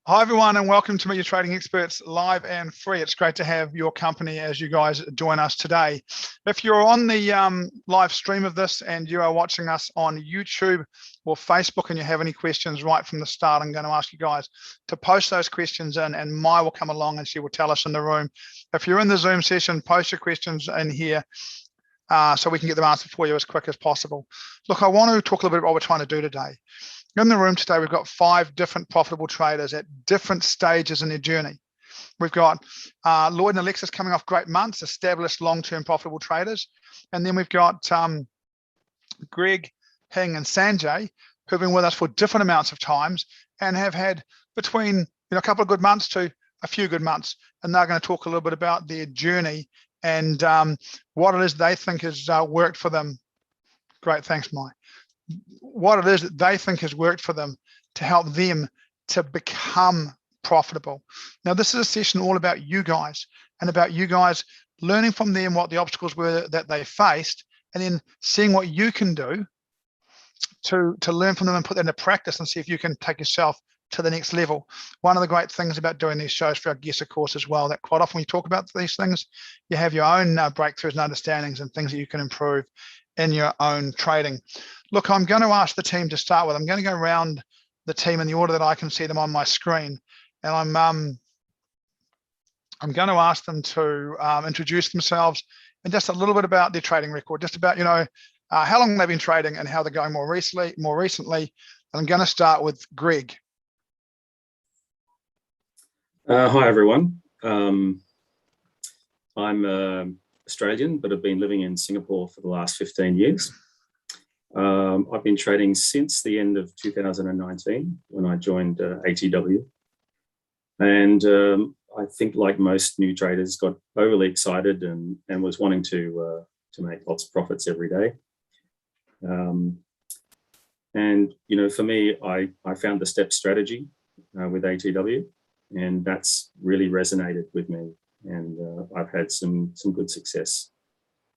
Hi, everyone, and welcome to Meet Your Trading Experts live and free. It's great to have your company as you guys join us today. If you're on the live stream of this and you are watching us on YouTube or Facebook and you have any questions right from the start, I'm going to ask you guys to post those questions in, and Mai will come along and she will tell us in the room. If you're in the Zoom session, post your questions in here so we can get them answered for you as quick as possible. Look, I want to talk a little bit about what we're trying to do today. In the room today, we've got 5 different profitable traders at different stages in their journey. We've got Lloyd and Alexis coming off great months, established long-term profitable traders. And then we've got Greg, Hing, and Sanjay, who've been with us for different amounts of times and have had between a couple of good months to a few good months. And they're going to talk a little bit about their journey and what it is they think has worked for them. Great, thanks, Mike. What it is that they think has worked for them to help them to become profitable. Now, this is a session all about you guys and about you guys learning from them what the obstacles were that they faced, and then seeing what you can do to learn from them and put that into practice and see if you can take yourself to the next level. One of the great things about doing these shows for our guests, of course, as well, that quite often when you talk about these things, you have your own breakthroughs and understandings and things that you can improve in your own trading. Look, I'm going to ask the team to start with. I'm going to go around the team in the order that I can see them on my screen. And I'm going to ask them to introduce themselves and just a little bit about their trading record, just about, how long they've been trading and how they're going more recently. And I'm going to start with Greg. Hi, everyone. I'm Australian, but I've been living in Singapore for the last 15 years. I've been trading since the end of 2019 when I joined ATW. And I think, like most new traders, got overly excited and was wanting to make lots of profits every day. And for me, I found the step strategy with ATW, and that's really resonated with me. And I've had some good success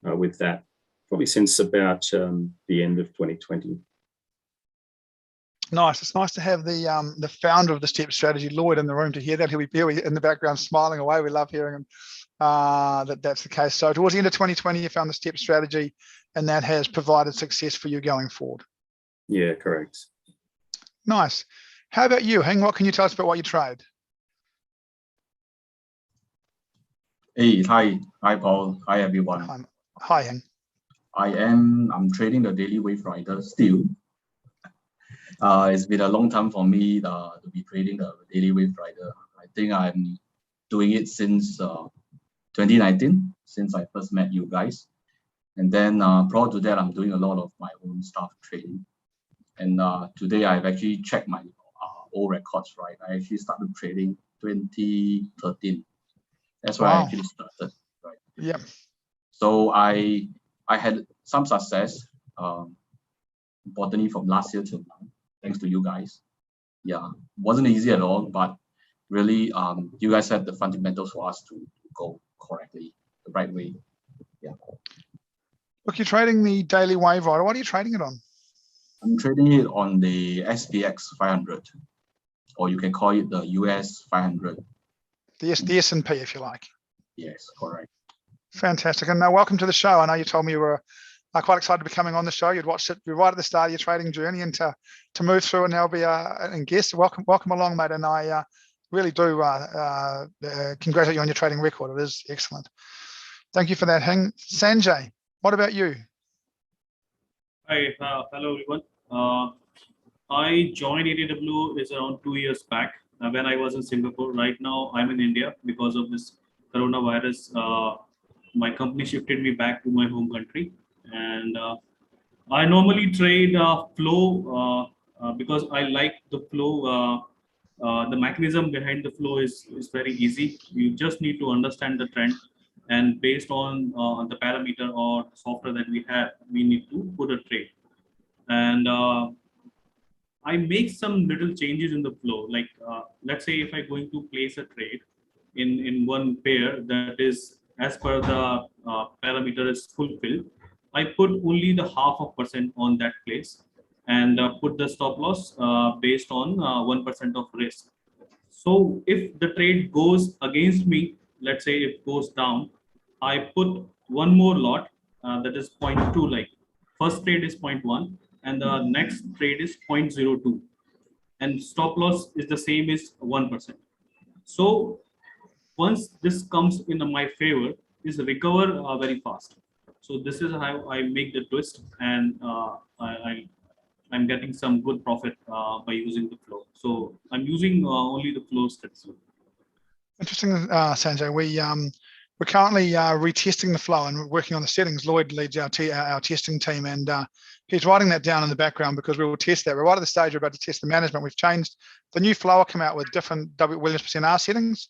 with that, probably since about the end of 2020. Nice. It's nice to have the founder of the step strategy, Lloyd, in the room to hear that. He'll be in the background smiling away. We love hearing him that's the case. So towards the end of 2020, you found the step strategy, and that has provided success for you going forward. Yeah, correct. Nice. How about you, Hing? What can you tell us about what you trade? Hey, hi, Paul. Hi, everyone. Hi, Hing. I'm trading the daily wave rider still. It's been a long time for me to be trading the daily wave rider. I think I'm doing it since 2019, since I first met you guys. And then prior to that, I'm doing a lot of my own stuff trading. And today I've actually checked my old records, right? I actually started trading 2013. That's where I actually started, right? Yeah. So I had some success, importantly from last year till now, thanks to you guys. Yeah, wasn't easy at all, but really, you guys had the fundamentals for us to go correctly, the right way. Yeah. Look, you're trading the daily wave rider. What are you trading it on? I'm trading it on the SPX 500, or you can call it the US 500. The S&P, if you like. Yes, correct. Fantastic. And welcome to the show. I know you told me you were quite excited to be coming on the show. You'd watched it right at the start of your trading journey, and to move through and now be a guest. Welcome along, mate. And I really do congratulate you on your trading record. It is excellent. Thank you for that, Hing. Sanjay, what about you? Hi, hello everyone. I joined ATW is around 2 years back when I was in Singapore. Right now, I'm in India because of this coronavirus. My company shifted me back to my home country, and I normally trade flow because I like the flow. The mechanism behind the flow is very easy. You just need to understand the trend, and based on the parameter or software that we have, we need to put a trade. And I make some little changes in the flow. Like let's say if I'm going to place a trade in one pair that is as per the parameter is fulfilled, I put only the 0.5% on that place and put the stop loss based on 1% of risk. So if the trade goes against me, let's say it goes down, I put one more lot that is 0.2, like first trade is 0.1 and the next trade is 0.02 and stop loss is the same as 1%. So once this comes in my favor, is recover very fast. So this is how I make the twist, and I'm getting some good profit by using the flow. So I'm using only the flow strategy. Interesting, Sanjay. We're currently retesting the flow and we're working on the settings. Lloyd leads our testing team, and he's writing that down in the background because we will test that. We're right at the stage we're about to test the management. We've changed the new flow will come out with different Williams% settings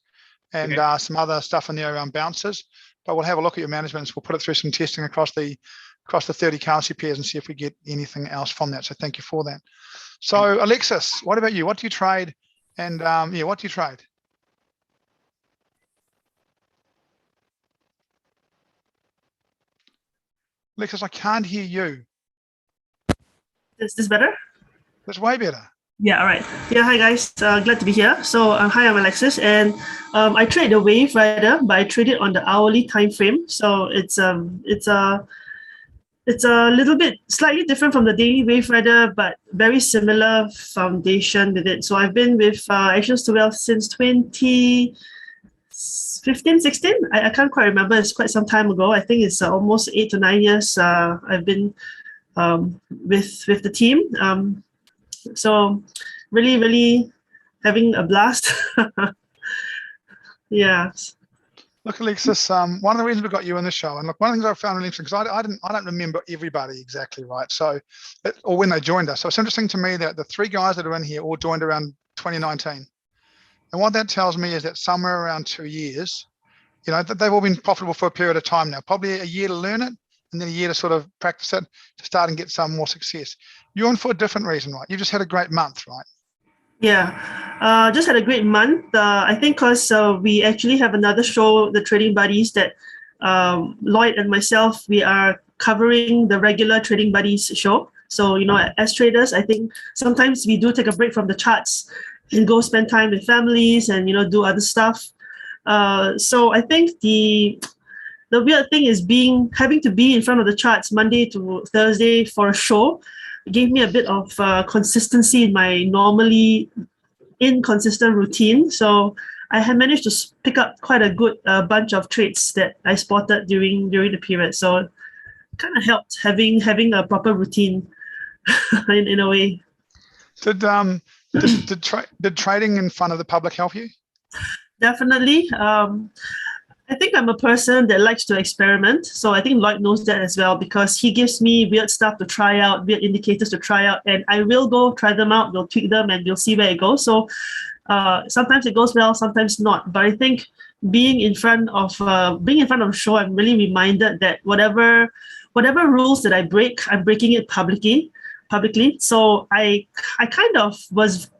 and some other stuff in there around bounces. But we'll have a look at your management. We'll put it through some testing across the 30 currency pairs and see if we get anything else from that. So thank you for that. So Alexis, what about you? What do you trade? And what do you trade? Alexis, I can't hear you. Is this better? That's way better. Yeah, all right. Yeah, hi guys. Glad to be here. So hi, I'm Alexis, and I trade the Wave Rider, but I trade it on the hourly time frame. So it's a little bit slightly different from the daily Wave Rider, but very similar foundation with it. So I've been with Actions to Wealth since 2015, 16. I can't quite remember. It's quite some time ago. I think it's almost 8 to 9 years. I've been with the team. So really, really having a blast. Yeah. Look, Alexis, one of the reasons we got you in the show, and look, one of the things I found really interesting, because I don't remember everybody exactly, right? So, or when they joined us. So it's interesting to me that the 3 guys that are in here all joined around 2019. And what that tells me is that somewhere around 2 years, that they've all been profitable for a period of time now, probably a year to learn it, and then a year to sort of practice it to start and get some more success. You're in for a different reason, right? You just had a great month, right? Yeah, just had a great month. I think because we actually have another show, the Trading Buddies, that Lloyd and myself, we are covering the regular Trading Buddies show. So, as traders, I think sometimes we do take a break from the charts and go spend time with families and, do other stuff. So I think the weird thing is having to be in front of the charts Monday to Thursday for a show gave me a bit of consistency in my normally inconsistent routine. So I had managed to pick up quite a good bunch of trades that I spotted during the period. So it kind of helped having a proper routine in a way. Did trading in front of the public help you? Definitely. I think I'm a person that likes to experiment. So I think Lloyd knows that as well, because he gives me weird stuff to try out, weird indicators to try out, and I will go try them out, we'll tweak them, and we'll see where it goes. So sometimes it goes well, sometimes not. But I think being in front of a show, I'm really reminded that whatever rules that I break, I'm breaking it publicly. So I kind of was,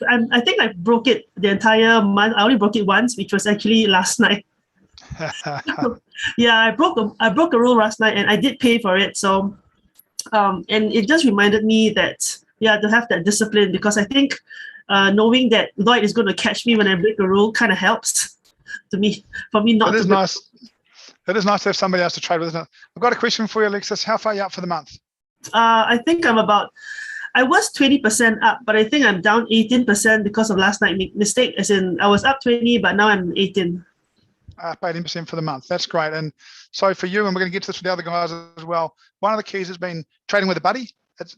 I think I broke it the entire month. I only broke it once, which was actually last night. Yeah, I broke a rule last night, and I did pay for it. So, and it just reminded me that to have that discipline, because I think knowing that Lloyd is going to catch me when I break a rule kind of helps for me not. It is nice. It is nice to have somebody else to trade with, isn't it? I've got a question for you, Alexis. How far are you up for the month? I think I was 20% up, but I think I'm down 18% because of last night's mistake. As in, I was up 20, but now I'm 18. Up 18% for the month. That's great. And so for you, and we're going to get to this with the other guys as well, one of the keys has been trading with a buddy.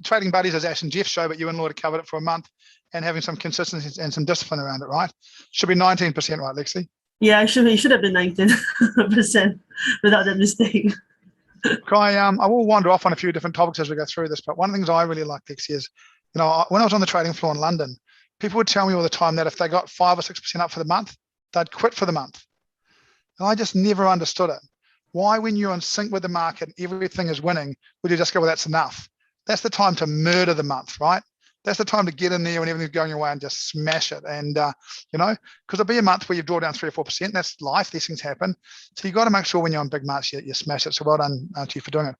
Trading buddies is Ash and Jeff's show, but you and Lloyd have covered it for a month, and having some consistency and some discipline around it, right? Should be 19%, right, Lexi? Yeah, it should have been 19% without that mistake. I will wander off on a few different topics as we go through this, but one of the things I really like, Lexi, is, when I was on the trading floor in London, people would tell me all the time that if they got 5 or 6% up for the month, they'd quit for the month. And I just never understood it. Why, when you're in sync with the market and everything is winning, would you just go, well, that's enough? That's the time to murder the month, right? That's the time to get in there when everything's going your way and just smash it. And, because there'll be a month where you draw down 3 or 4%. That's life. These things happen. So you've got to make sure when you're on big months, you smash it. So well done to you for doing it.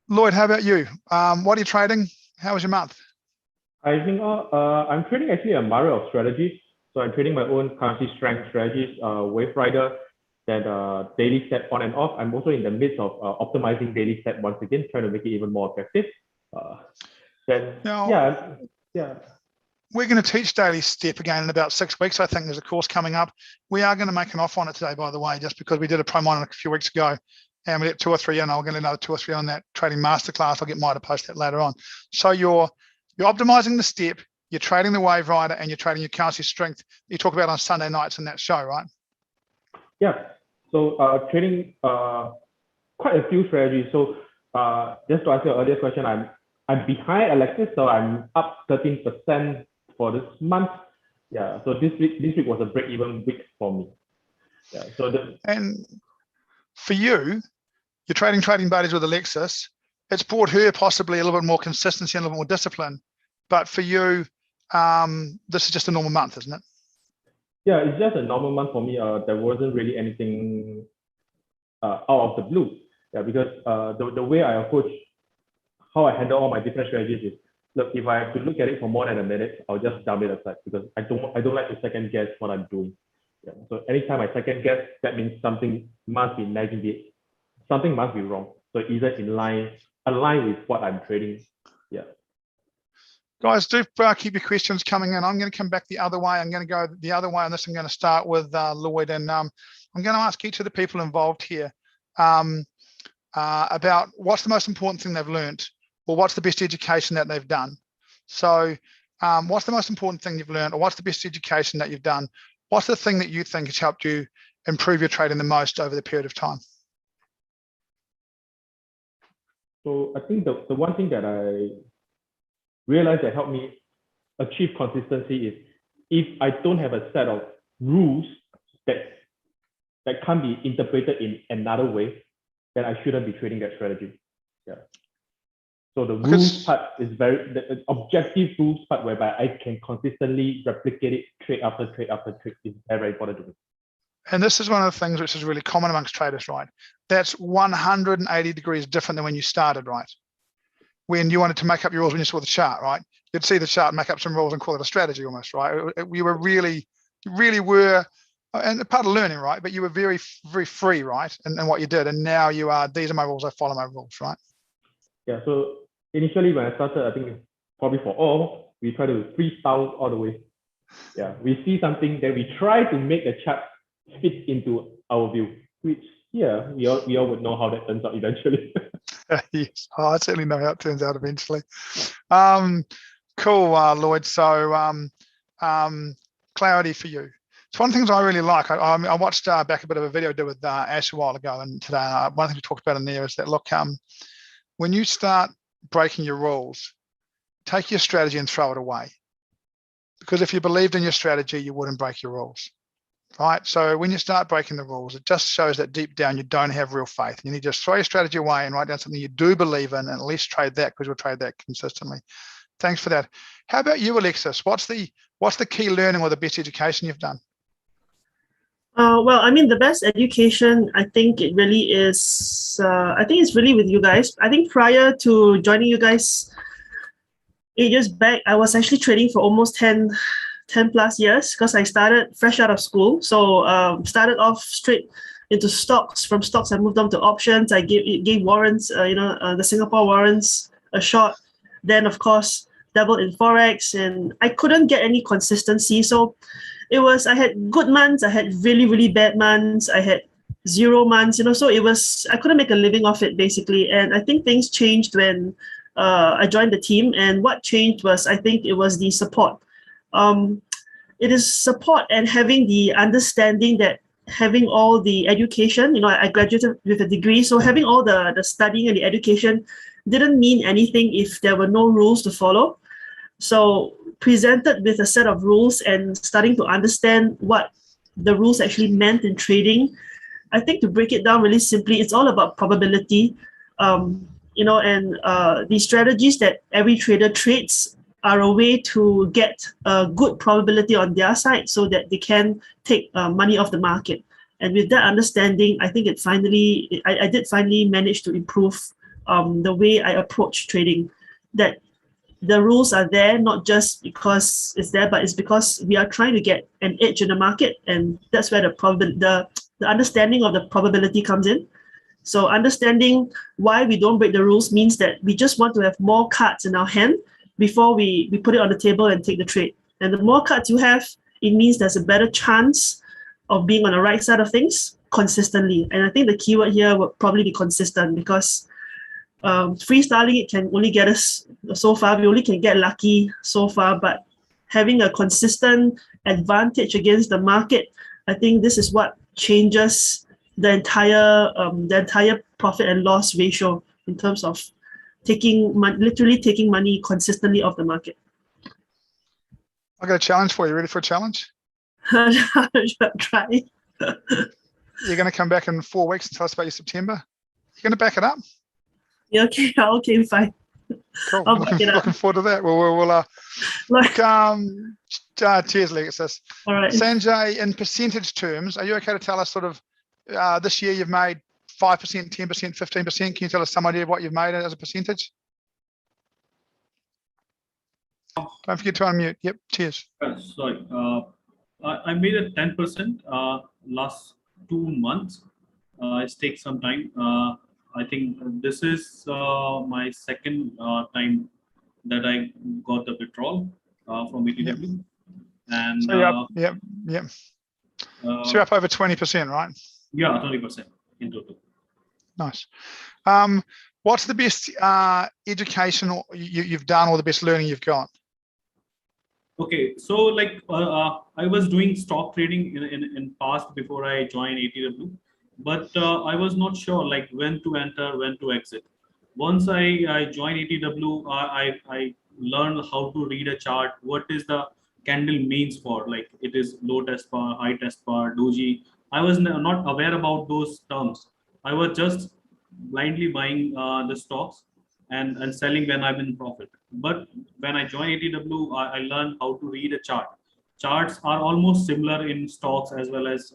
Lloyd, how about you? What are you trading? How was your month? I think I'm trading actually a myriad of strategies. So I'm trading my own currency strength strategies, Wave Rider, then daily set on and off. I'm also in the midst of optimizing daily set once again, trying to make it even more effective. Yeah. We're going to teach daily step again in about 6 weeks. I think there's a course coming up. We are going to make an offer on it today, by the way, just because we did a promo on it a few weeks ago, and we get 2 or 3 in. I'll get another 2 or 3 on that trading masterclass. I'll get Maya to post that later on. So you're optimizing the step, you're trading the Wave Rider, and you're trading your currency strength you talk about on Sunday nights in that show, right? Yeah. So trading quite a few strategies. So just to answer your earlier question, I'm behind Alexis, so I'm up 13% for this month. Yeah. So this week was a break-even week for me. Yeah. And for you, you're trading buddies with Alexis. It's brought her possibly a little bit more consistency and a little bit more discipline. But for you, this is just a normal month, isn't it? Yeah, it's just a normal month for me. There wasn't really anything out of the blue. Yeah, because the way I approach how I handle all my different strategies is, look, if I have to look at it for more than a minute, I'll just dump it aside because I don't like to second guess what I'm doing. Yeah. So anytime I second guess, that means something must be nagging. Something must be wrong. So either align with what I'm trading. Yeah. Guys, do keep your questions coming in. I'm going to come back the other way. I'm going to go the other way on this. I'm going to start with Lloyd, and I'm going to ask each of the people involved here about what's the most important thing they've learned, or what's the best education that they've done. So what's the most important thing you've learned, or what's the best education that you've done? What's the thing that you think has helped you improve your trading the most over the period of time? So I think the one thing that I realized that helped me achieve consistency is, if I don't have a set of rules that can't be interpreted in another way, then I shouldn't be trading that strategy. Yeah. So the rules part is the objective rules part, whereby I can consistently replicate it trade after trade after trade, is very, very important to me. And this is one of the things which is really common amongst traders, right? That's 180 degrees different than when you started, right? When you wanted to make up your rules when you saw the chart, right? You'd see the chart, make up some rules and call it a strategy almost, right? You were really were, and part of learning, right? But you were very, very free, right? And what you did. And now you are, these are my rules, I follow my rules, right? Yeah, so initially when I started, I think probably for all, we try to freestyle all the way. Yeah, we see something, then we try to make the chart fit into our view, which, yeah, we all would know how that turns out eventually. Yes, I certainly know how it turns out eventually. Cool, Lloyd. So clarity for you. It's one of the things I really like. I watched back a bit of a video I did with Ash a while ago, and today one thing we talked about in there is that, look, when you start breaking your rules, take your strategy and throw it away. Because if you believed in your strategy, you wouldn't break your rules, right? So when you start breaking the rules, it just shows that deep down you don't have real faith. You need to just throw your strategy away and write down something you do believe in, and at least trade that, because you'll trade that consistently. Thanks for that. How about you, Alexis? What's the key learning or the best education you've done? Well, I mean, the best education, I think it really is, I think it's really with you guys. I think prior to joining you guys 8 years back, I was actually trading for almost 10 plus years, because I started fresh out of school. So started off straight into stocks. From stocks, I moved on to options. I gave warrants, the Singapore warrants a shot. Then, of course, dabbled in Forex, and I couldn't get any consistency. So I had good months, I had really, really bad months, I had 0 months, so I couldn't make a living off it, basically. And I think things changed when I joined the team. And what changed was, I think it was the support. It is support and having the understanding that having all the education, I graduated with a degree, so having all the studying and the education didn't mean anything if there were no rules to follow. So presented with a set of rules and starting to understand what the rules actually meant in trading, I think, to break it down really simply, it's all about probability. And the strategies that every trader trades are a way to get a good probability on their side so that they can take money off the market. And with that understanding, I think I did finally manage to improve the way I approach trading. That the rules are there not just because it's there, but it's because we are trying to get an edge in the market, and that's where the understanding of the probability comes in. So understanding why we don't break the rules means that we just want to have more cards in our hand before we put it on the table and take the trade. And the more cards you have, it means there's a better chance of being on the right side of things consistently. And I think the keyword here would probably be consistent, because freestyling, it can only get us so far. We only can get lucky so far, but having a consistent advantage against the market, I think this is what changes the entire profit and loss ratio in terms of literally taking money consistently off the market. I got a challenge for you. Ready for a challenge? Try. You're going to come back in 4 weeks and tell us about your September. You're going to back it up? Yeah, okay, fine. Cool. Looking forward to that. We'll cheers, Legacy. All right. Sanjay, in percentage terms, are you okay to tell us sort of this year you've made 5%, 10%, 15%? Can you tell us some idea of what you've made as a percentage? Don't forget to unmute. Yep, cheers. Sorry. I made a 10% last 2 months. It's take some time. I think this is my second time that I got the withdrawal from ATW. Yep. And so so you're up over 20%, right? Yeah, 20% in total. Nice. What's the best education you've done, or the best learning you've got? Okay, so like I was doing stock trading in past before I joined ATW, but I was not sure like when to enter, when to exit. Once I joined ATW, I learned how to read a chart. What is the candle means for? Like it is low test bar, high test bar, doji. I was not aware about those terms. I was just blindly buying the stocks and selling when I'm in profit. But when I joined ATW, I learned how to read a chart. Charts are almost similar in stocks as well as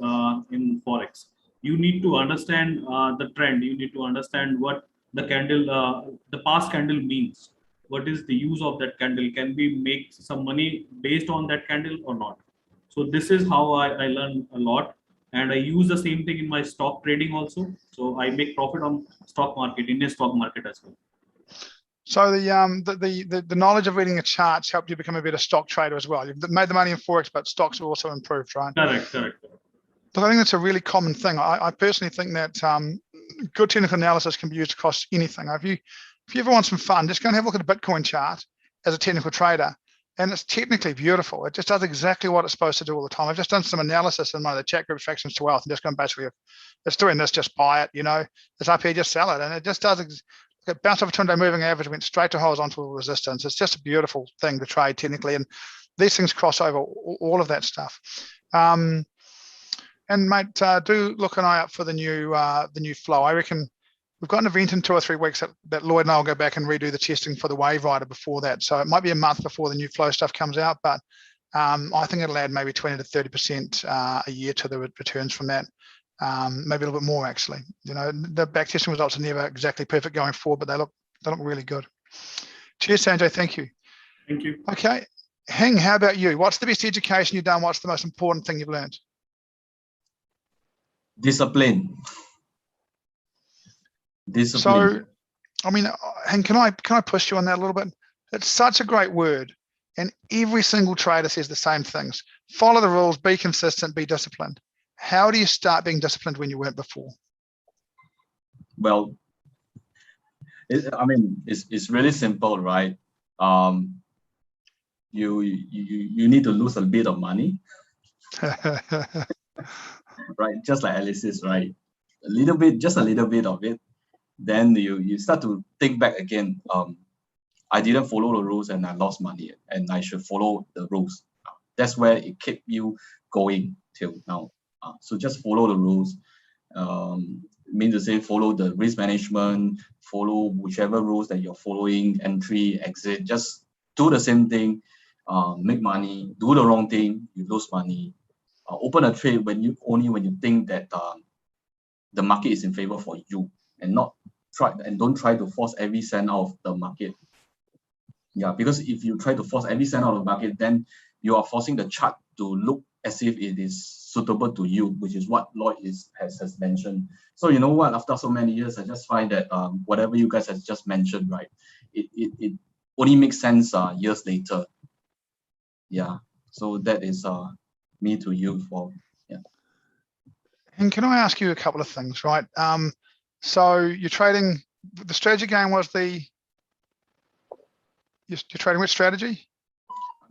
in Forex. You need to understand the trend. You need to understand what the candle, the past candle means. What is the use of that candle? Can we make some money based on that candle or not? So this is how I learned a lot. And I use the same thing in my stock trading also. So I make profit on stock market, Indian stock market as well. So the knowledge of reading a chart's helped you become a better stock trader as well. You've made the money in Forex, but stocks have also improved, right? Correct. But I think that's a really common thing. I personally think that good technical analysis can be used across anything. If you ever want some fun, just go and have a look at a Bitcoin chart as a technical trader. And it's technically beautiful. It just does exactly what it's supposed to do all the time. I've just done some analysis in one of the chat groups, Fractions to Wealth, and just going basically, it's doing this, just buy it, it's up here, just sell it. And it just does, it bounced off a 2-day moving average, went straight to horizontal resistance. It's just a beautiful thing to trade technically. And these things cross over all of that stuff. And mate, do look an eye out for the new flow. I reckon we've got an event in 2 or 3 weeks that Lloyd and I will go back and redo the testing for the Wave Rider before that. So it might be a month before the new flow stuff comes out, but I think it'll add maybe 20 to 30% a year to the returns from that. Maybe a little bit more actually. The back testing results are never exactly perfect going forward, but they look really good. Cheers, Sanjay. Thank you. Thank you. Okay. Hing, how about you? What's the best education you've done? What's the most important thing you've learned? Discipline. So, I mean, and can I push you on that a little bit? It's such a great word, and every single trader says the same things. Follow the rules, be consistent, be disciplined. How do you start being disciplined when you weren't before? Well, it's really simple, right? You need to lose a bit of money, right? Just like Alice's, right? Just a little bit of it. Then you start to think back again. I didn't follow the rules and I lost money, and I should follow the rules. That's where it kept you going till now. So just follow the rules. Mean to say, follow the risk management, follow whichever rules that you're following, entry, exit. Just do the same thing. Make money. Do the wrong thing, you lose money. Open a trade when you think that the market is in favor for you, and don't try to force every cent out of the market. Yeah, because if you try to force every cent out of the market, then you are forcing the chart to look as if it is suitable to you, which is what Lloyd has mentioned. So you know what, after so many years, I just find that whatever you guys have just mentioned, right, it only makes sense years later. Yeah, so that is me to you for, yeah. And can I ask you a couple of things, right? So you're trading, the strategy game was you're trading which strategy?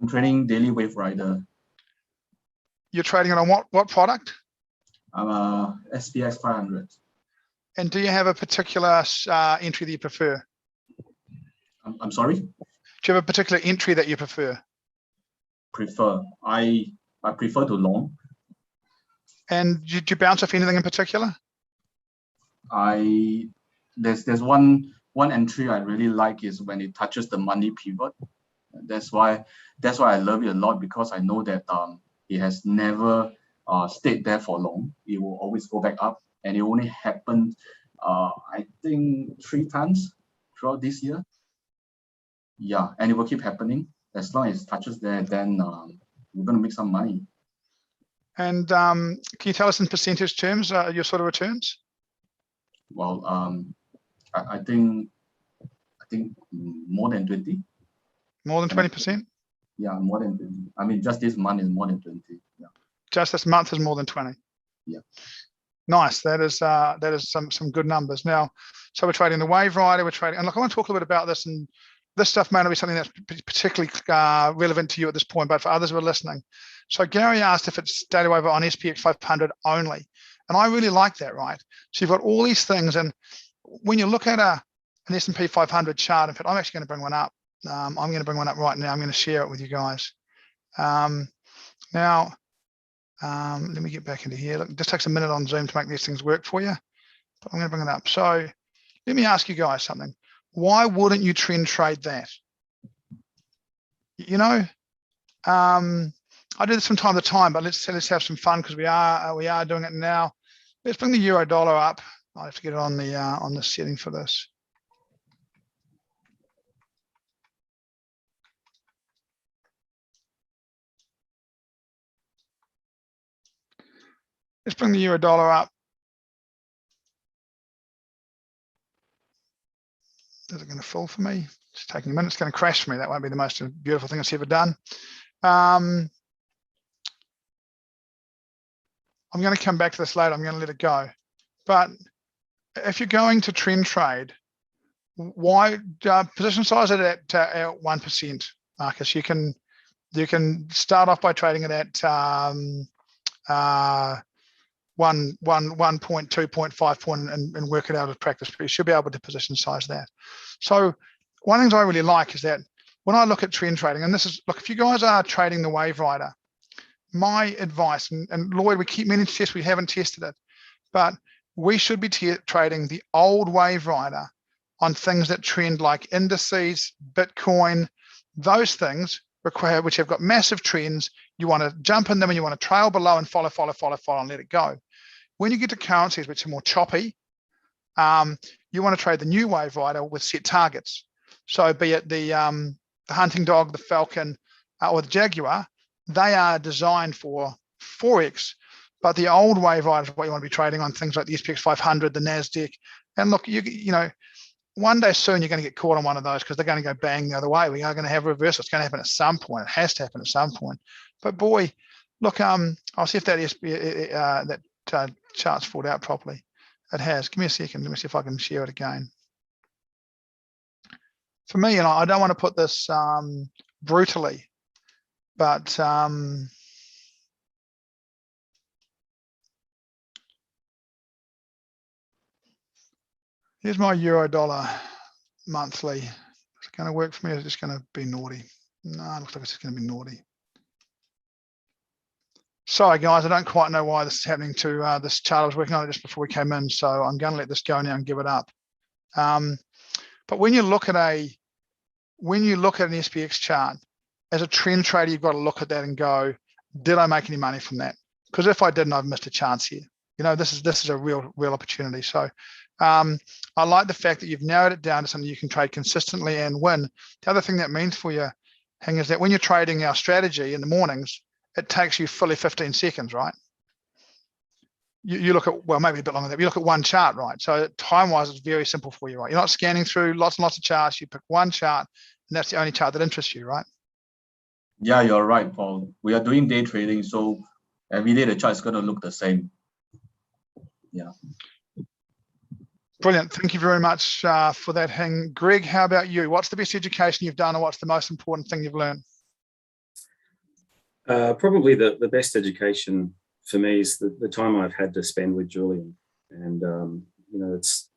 I'm trading daily wave rider. You're trading it on what product? I'm SPX 500. And do you have a particular entry that you prefer? I'm sorry? Do you have a particular entry that you prefer? I prefer to long. And do you bounce off anything in particular? There's one entry I really like is when it touches the monthly pivot. That's why I love it a lot, because I know that it has never stayed there for long. It will always go back up, and it only happened I think 3 times throughout this year. Yeah, and it will keep happening as long as it touches there. Then we're gonna make some money. And can you tell us in percentage terms your sort of returns? Well, I think more than 20. More than 20%? Yeah, more than 20. I mean, just this month is more than 20. Yeah. Just this month is more than 20. Yeah. Nice. That is some good numbers. Now, so we're trading the wave rider. We're trading, and look, I want to talk a little bit about this, and this stuff may not be something that's particularly relevant to you at this point, but for others who are listening. So Gary asked if it's daily wave on SPX 500 only, and I really like that, right? So you've got all these things, and when you look at an S&P 500 chart, in fact, I'm actually going to bring one up. I'm going to bring one up right now. I'm going to share it with you guys. Now, let me get back into here. Look, it just takes a minute on Zoom to make these things work for you, but I'm going to bring it up. So let me ask you guys something. Why wouldn't you trend trade that? You know, I do this from time to time, but let's have some fun, because we are doing it now. Let's bring the euro dollar up. I have to get it on the setting for this. Let's bring the euro dollar up. Is it going to fall for me? It's taking a minute. It's going to crash for me. That won't be the most beautiful thing it's ever done. I'm going to come back to this later. I'm going to let it go. But if you're going to trend trade, why position size it at 1%, Marcus? You can start off by trading it at 1 point, 2 point, 5 point, and work it out as practice. But you should be able to position size that. So one of the things I really like is that when I look at trend trading, and this is, look, if you guys are trading the wave rider, my advice, and Lloyd, we keep meaning to test, we haven't tested it, but we should be trading the old wave rider on things that trend like indices, Bitcoin, those things which have got massive trends. You want to jump in them and you want to trail below and follow and let it go. When you get to currencies which are more choppy, you want to trade the new wave rider with set targets. So be it the hunting dog, the falcon, or the jaguar, they are designed for Forex, but the old wave rider is what you want to be trading on, things like the SPX 500, the NASDAQ. And look, you know, one day soon you're going to get caught on one of those, because they're going to go bang the other way. We are going to have a reversal. It's going to happen at some point. It has to happen at some point. But boy, look, I'll see if that chart's filled out properly. It has. Give me a second. Let me see if I can share it again. For me, I don't want to put this brutally, but here's my euro dollar monthly. Is it going to work for me, or is it just going to be naughty? No, it looks like it's just going to be naughty. Sorry, guys, I don't quite know why this is happening to this chart. I was working on it just before we came in, so I'm going to let this go now and give it up. But when you look at an SPX chart, as a trend trader, you've got to look at that and go, did I make any money from that? Because if I didn't, I've missed a chance here. You know, this is a real opportunity. So I like the fact that you've narrowed it down to something you can trade consistently and win. The other thing that means for you, Hing, is that when you're trading our strategy in the mornings, it takes you fully 15 seconds, right? You look at, well, maybe a bit longer than that, but you look at one chart, right? So time-wise, it's very simple for you, right? You're not scanning through lots and lots of charts. You pick one chart, and that's the only chart that interests you, right? Yeah, you're right, Paul. We are doing day trading, so every day the chart is going to look the same. Yeah. Brilliant. Thank you very much for that, Hing. Greg, how about you? What's the best education you've done, or what's the most important thing you've learned? Probably the best education for me is the time I've had to spend with Julian. And, you know, it's,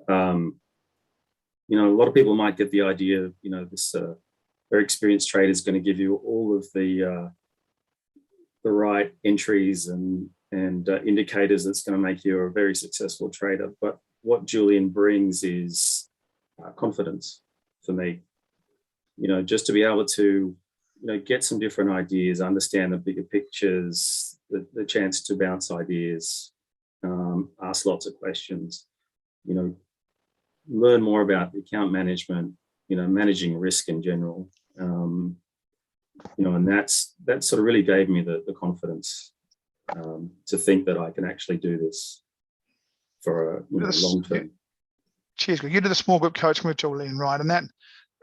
you know, a lot of people might get the idea, you know, this very experienced trader is going to give you all of the right entries and indicators that's going to make you a very successful trader. But what Julian brings is confidence for me. You know, just to be able to, you know, get some different ideas, understand the bigger pictures, the chance to bounce ideas, ask lots of questions, you know, learn more about account management, you know, managing risk in general. You know, and that sort of really gave me the confidence to think that I can actually do this for a long term. Cheers, Greg. You did the small group coaching with Julian, right? And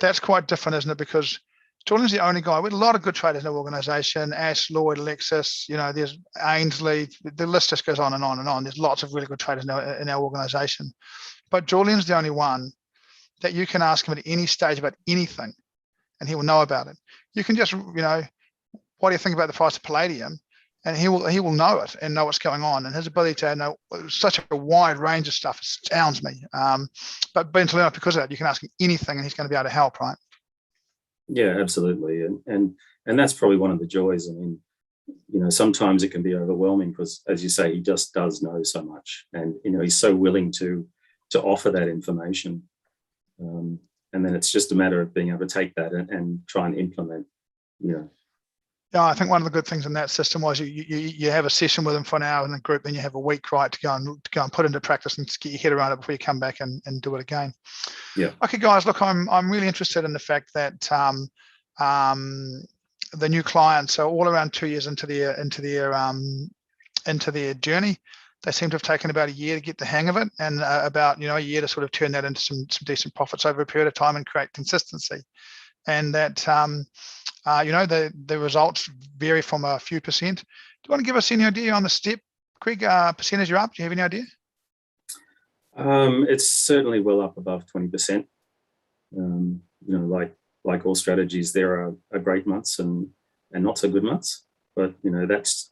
that's quite different, isn't it? Because Julian's the only guy with a lot of good traders in our organization. Ash, Lloyd, Alexis, you know, there's Ainsley, the list just goes on and on and on. There's lots of really good traders in our organization. But Julian's the only one that you can ask him at any stage about anything and he will know about it. You can just, you know, what do you think about the price of palladium? And he will know it and know what's going on. And his ability to know such a wide range of stuff astounds me. But intelligently enough, because of that, you can ask him anything and he's going to be able to help, right? Yeah, absolutely. And that's probably one of the joys. I mean, you know, sometimes it can be overwhelming because, as you say, he just does know so much. And, you know, he's so willing to offer that information. And then it's just a matter of being able to take that and try and implement, you know. Yeah, I think one of the good things in that system was you have a session with them for an hour in the group, then you have a week, right, to go and put into practice and get your head around it before you come back and do it again. Yeah. Okay, guys, look, I'm really interested in the fact that the new clients are all around 2 years into their journey. They seem to have taken about a year to get the hang of it, and about, you know, a year to sort of turn that into some decent profits over a period of time and create consistency. And that you know, the results vary from a few percent. Do you want to give us any idea on the step, Greg, percentage you're up? Do you have any idea? It's certainly well up above 20%. You know, like all strategies, there are great months and not so good months. But, you know, that's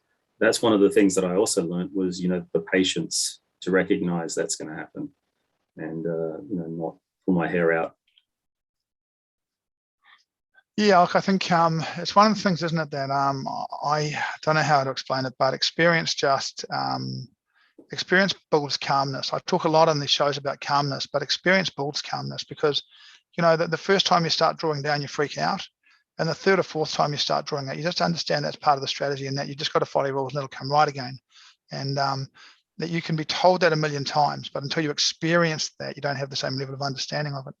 one of the things that I also learned was, you know, the patience to recognize that's going to happen and, you know, not pull my hair out. Yeah, look, I think it's one of the things, isn't it, that I don't know how to explain it, but experience builds calmness. I talk a lot on these shows about calmness, but experience builds calmness because, you know, the first time you start drawing down, you freak out. And the third or fourth time you start drawing out, you just understand that's part of the strategy and that you just got to follow rules and it'll come right again. And that you can be told that a million times, but until you experience that, you don't have the same level of understanding of it.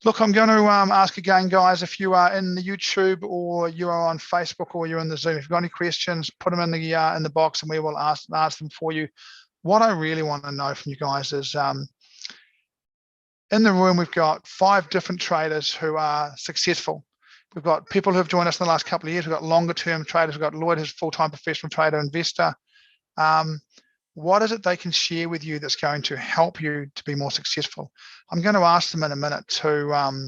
Look, I'm going to ask again, guys, if you are in the YouTube or you are on Facebook or you're in the Zoom, if you've got any questions, put them in the box and we will ask them for you. What I really want to know from you guys is, in the room, we've got 5 different traders who are successful. We've got people who have joined us in the last couple of years. We've got longer term traders. We've got Lloyd, who's a full-time professional trader, investor. What is it they can share with you that's going to help you to be more successful? I'm going to ask them in a minute to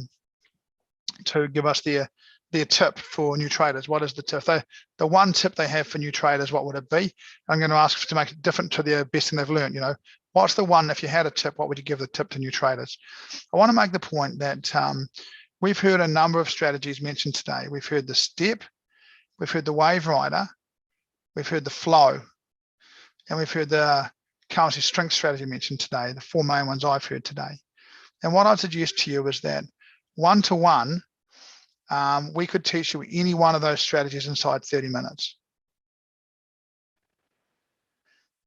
give us their tip for new traders. What is the tip? The one tip they have for new traders, what would it be? I'm going to ask to make it different to the best thing they've learned. You know, what's the one, if you had a tip, what would you give the tip to new traders? I want to make the point that we've heard a number of strategies mentioned today. We've heard the step, we've heard the wave rider, we've heard the flow, and we've heard the currency strength strategy mentioned today, the 4 main ones I've heard today. And what I'd suggest to you is that one-to-one, we could teach you any one of those strategies inside 30 minutes.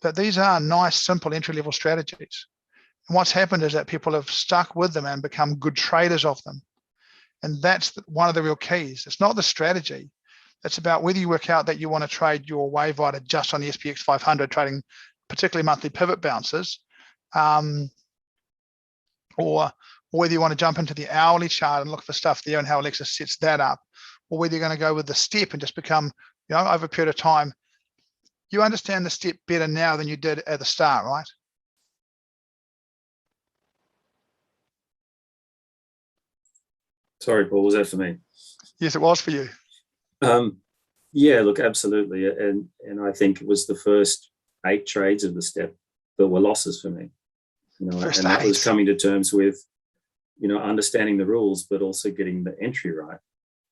that these are nice, simple entry-level strategies. And what's happened is that people have stuck with them and become good traders of them. And that's one of the real keys. It's not the strategy. It's about whether you work out that you want to trade your wave rider just on the SPX 500, trading particularly monthly pivot bounces, or whether you want to jump into the hourly chart and look for stuff there and how Alexa sets that up, or whether you're going to go with the step and just become, over a period of time, you understand the step better now than you did at the start, right? Sorry, Paul, was that for me? Yes, it was for you. Yeah, look, absolutely. And I think it was the first 8 trades of the step that were losses for me. And that was coming to terms with, understanding the rules, but also getting the entry right.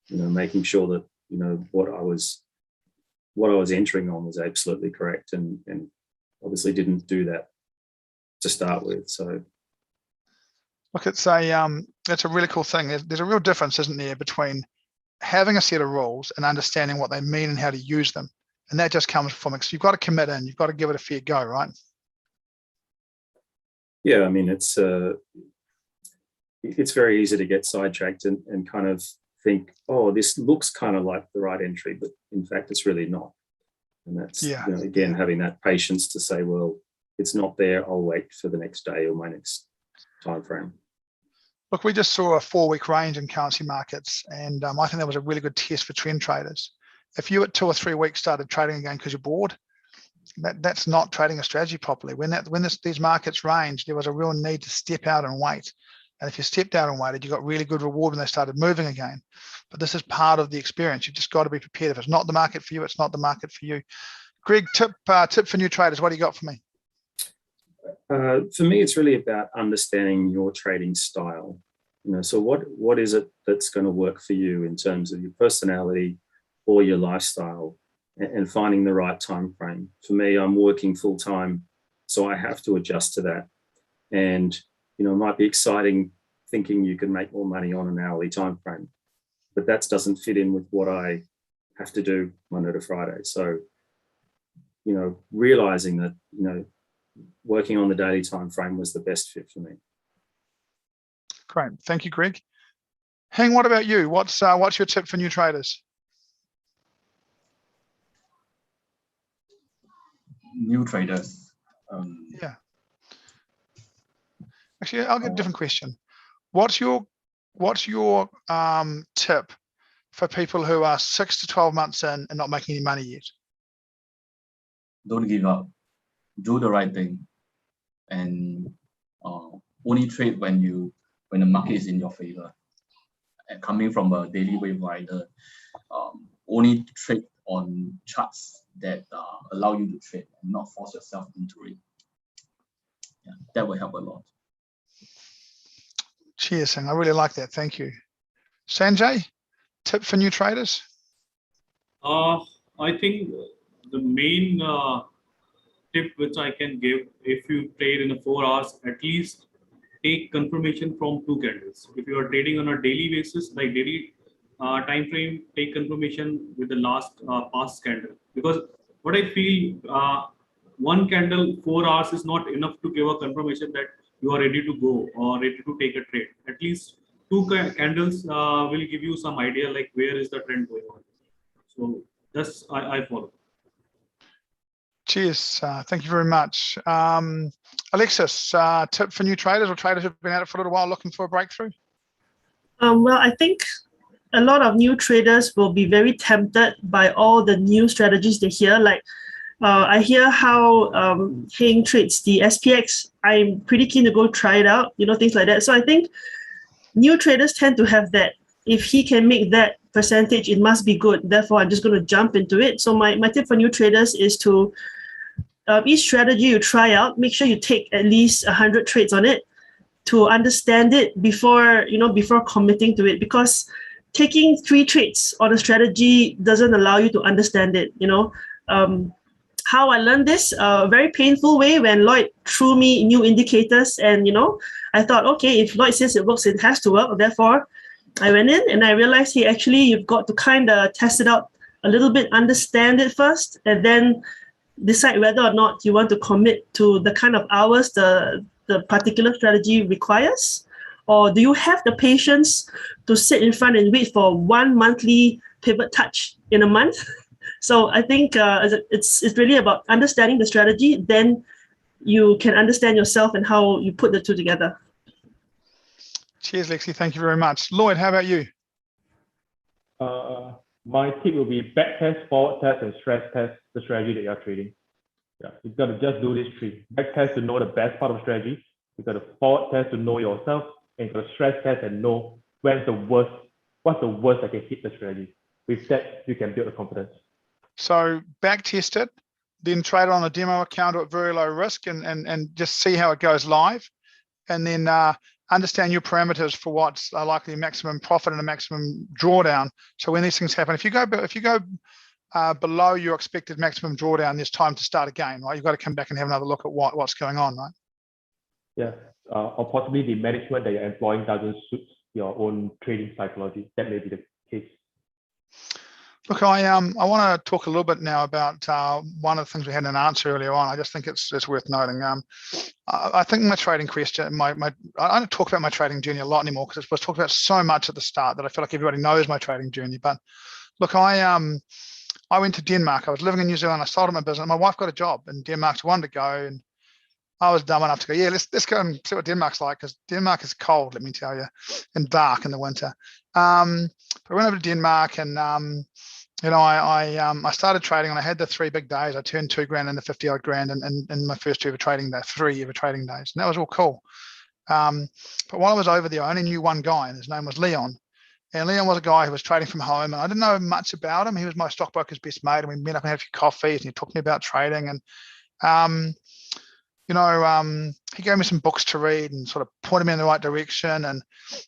Making sure that, what I was entering on was absolutely correct, and obviously didn't do that to start with. So look, it's a really cool thing. There's a real difference, isn't there, between having a set of rules and understanding what they mean and how to use them. And that just comes from, you've got to commit in, you've got to give it a fair go, right? Yeah, I mean, it's very easy to get sidetracked and kind of think, oh, this looks kind of like the right entry, but in fact, it's really not. And that's, again, having that patience to say, well, it's not there, I'll wait for the next day or my next time frame. Look, we just saw a 4-week range in currency markets, and I think that was a really good test for trend traders. If you at 2 or 3 weeks started trading again because you're bored, that's not trading a strategy properly. When these markets range, there was a real need to step out and wait. And if you stepped out and waited, you got really good reward when they started moving again. But this is part of the experience. You've just got to be prepared. If it's not the market for you, it's not the market for you. Greg, tip for new traders. What do you got for me? For me, it's really about understanding your trading style. So what is it that's going to work for you in terms of your personality or your lifestyle, and finding the right time frame. For me, I'm working full time, so I have to adjust to that. And it might be exciting thinking you can make more money on an hourly time frame, but that doesn't fit in with what I have to do Monday to Friday. So, realizing that, working on the daily time frame was the best fit for me. Great, thank you, Greg. Heng, what about you? What's your tip for new traders? New traders. Yeah. Actually, I'll get a different question. What's your tip for people who are 6 to 12 months in and not making any money yet? Don't give up. Do the right thing, and only trade when the market is in your favor. And coming from a daily wave rider, only trade on charts that allow you to trade and not force yourself into it. Yeah, that will help a lot. Cheers, Heng. I really like that. Thank you. Sanjay, tip for new traders? I think the main tip which I can give, if you trade in 4 hours, at least take confirmation from 2 candles. If you are trading on a daily basis, like daily time frame, take confirmation with the last past candle. Because what I feel, 1 candle 4 hours is not enough to give a confirmation that you are ready to go or ready to take a trade. At least 2 candles will give you some idea like where is the trend going on. So that's I follow. Cheers. Thank you very much. Alexis, tip for new traders or traders who've been at it for a little while looking for a breakthrough? Well, I think a lot of new traders will be very tempted by all the new strategies they hear. Like I hear how Heng trades the SPX. I'm pretty keen to go try it out, things like that. So I think new traders tend to have that. If he can make that percentage, it must be good. Therefore, I'm just going to jump into it. So my tip for new traders is to each strategy you try out, make sure you take at least 100 trades on it to understand it before committing to it. Because taking 3 trades on a strategy doesn't allow you to understand it. How I learned this, a very painful way, when Lloyd threw me new indicators, and I thought, okay, if Lloyd says it works, it has to work. Therefore, I went in and I realized, hey, actually, you've got to kind of test it out a little bit, understand it first, and then decide whether or not you want to commit to the kind of hours the particular strategy requires? Or do you have the patience to sit in front and wait for one monthly pivot touch in a month? So I think it's really about understanding the strategy. Then you can understand yourself and how you put the two together. Cheers, Lexi. Thank you very much. Lloyd, how about you? My tip will be back test, forward test, and stress test the strategy that you're trading. Yeah, you've got to just do these three. Back test to know the best part of strategy. You've got to forward test to know yourself, and you've got to stress test and know what's the worst that can hit the strategy. With that, you can build a confidence. So back test it, then trade it on a demo account at very low risk and just see how it goes live. And then understand your parameters for what's likely maximum profit and a maximum drawdown. So when these things happen, if you go below your expected maximum drawdown, there's time to start again, right? You've got to come back and have another look at what's going on, right? Yeah, or possibly the management that you're employing doesn't suit your own trading psychology. That may be the case. Look, I want to talk a little bit now about one of the things we had in an answer earlier on. I just think it's worth noting. I think my trading question, I don't talk about my trading journey a lot anymore because it was talked about so much at the start that I feel like everybody knows my trading journey. But look, I went to Denmark. I was living in New Zealand. I started my business. My wife got a job in Denmark. She wanted to go, and I was dumb enough to go, yeah, let's go and see what Denmark's like, because Denmark is cold, let me tell you, and dark in the winter. But I went over to Denmark, and I started trading, and I had the 3 big days. I turned $2,000 into 50 odd grand in my first 3 ever trading days, and that was all cool. But while I was over there, I only knew one guy, and his name was Leon. And Leon was a guy who was trading from home, and I didn't know much about him. He was my stockbroker's best mate, and we met up and had a few coffees, and he talked to me about trading. And he gave me some books to read and sort of pointed me in the right direction. And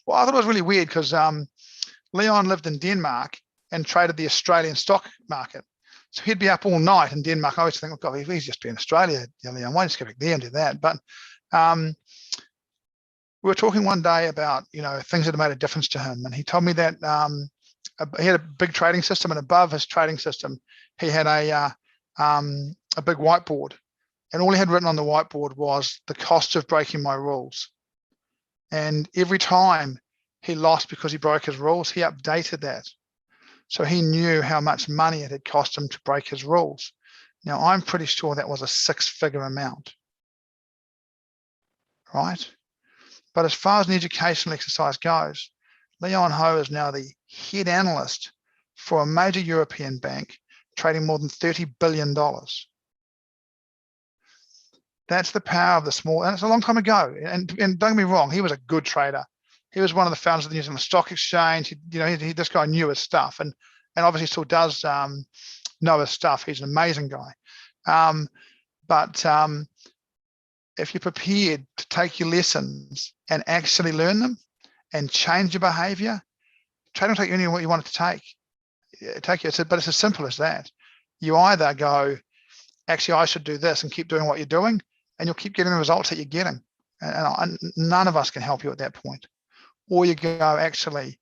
well, I thought it was really weird because Leon lived in Denmark and traded the Australian stock market. So he'd be up all night in Denmark. I always think, oh God, he's just been in Australia, Leon. Why don't you just go back there and do that? But we were talking one day about, things that had made a difference to him. And he told me that he had a big trading system, and above his trading system, he had a big whiteboard. And all he had written on the whiteboard was the cost of breaking my rules. And every time he lost because he broke his rules, he updated that. So he knew how much money it had cost him to break his rules. Now, I'm pretty sure that was a 6-figure amount, right? But as far as an educational exercise goes, Leon Ho is now the head analyst for a major European bank, trading more than $30 billion. That's the power of the small, and it's a long time ago. And don't get me wrong, he was a good trader. He was one of the founders of the New Zealand Stock Exchange. This guy knew his stuff, and obviously still does know his stuff. He's an amazing guy. But if you're prepared to take your lessons and actually learn them and change your behavior, trading will take you anywhere what you want it to take you. But it's as simple as that. You either go, actually, I should do this and keep doing what you're doing, and you'll keep getting the results that you're getting. And none of us can help you at that point. Or you go, actually,